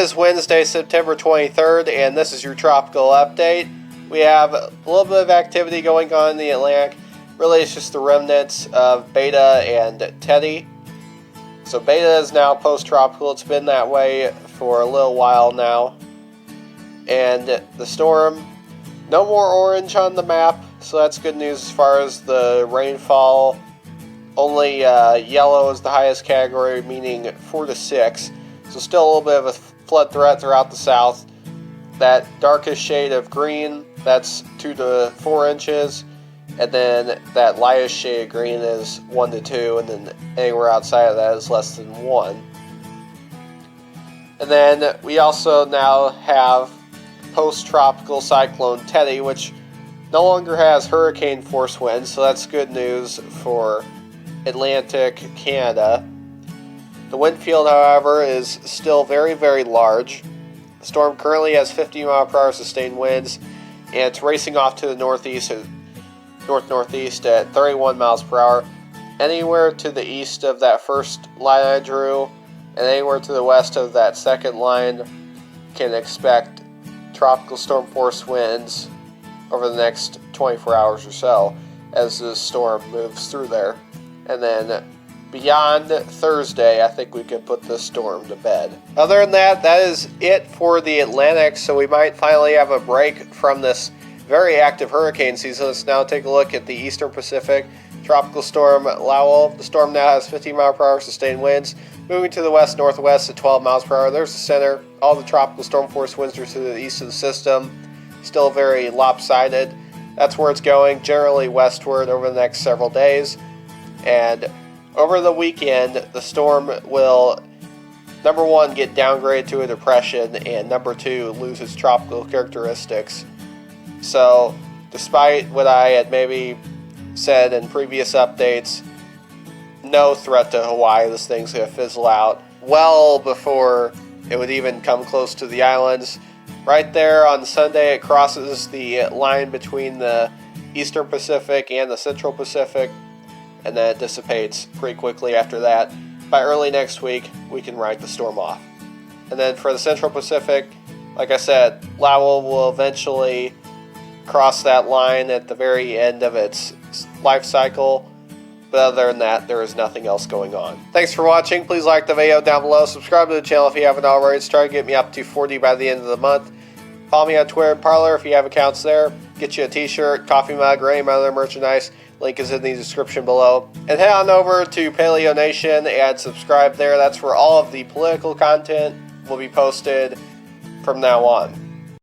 is Wednesday, September 23rd, and this is your tropical update. We have a little bit of activity going on in the Atlantic. Really, it's just the remnants of Beta and Teddy. So Beta is now post-tropical. It's been that way for a little while now. And the storm, no more orange on the map, so that's good news as far as the rainfall. Only yellow is the highest category, meaning 4 to 6. So still a little bit of a flood threat throughout the south. That darkest shade of green, that's 2 to 4 inches. And then that lightest shade of green is 1 to 2. And then anywhere outside of that is less than 1. And then we also now have post-tropical cyclone Teddy, which no longer has hurricane force winds. So that's good news for Atlantic Canada. The wind field, however, is still very, very large. The storm currently has 50 mile per hour sustained winds, and it's racing off to the northeast, north-northeast at 31 miles per hour. Anywhere to the east of that first line I drew, and anywhere to the west of that second line, can expect tropical storm force winds over the next 24 hours or so as the storm moves through there. And then beyond Thursday, I think we could put this storm to bed. Other than that, that is it for the Atlantic, so we might finally have a break from this very active hurricane season. Let's now take a look at the Eastern Pacific. Tropical storm Lowell. The storm now has 50 mile per hour sustained winds, moving to the west-northwest at 12 miles per hour. There's the center. All the tropical storm force winds are to the east of the system. Still very lopsided. That's where it's going, generally westward over the next several days. And over the weekend, the storm will, number one, get downgraded to a depression, and number two, lose its tropical characteristics. So, despite what I had maybe said in previous updates, no threat to Hawaii. This thing's going to fizzle out well before it would even come close to the islands. Right there on Sunday, it crosses the line between the Eastern Pacific and the Central Pacific, and then it dissipates pretty quickly after that. By early next week, we can write the storm off. And then for the Central Pacific, like I said, Lowell will eventually cross that line at the very end of its life cycle. But other than that, there is nothing else going on. Thanks for watching. Please like the video down below. Subscribe to the channel if you haven't already. Let's try to get me up to 40 by the end of the month. Follow me on Twitter and Parler if you have accounts there. Get you a t-shirt, coffee mug, or any other merchandise. Link is in the description below. And head on over to Paleo Nation and subscribe there. That's where all of the political content will be posted from now on.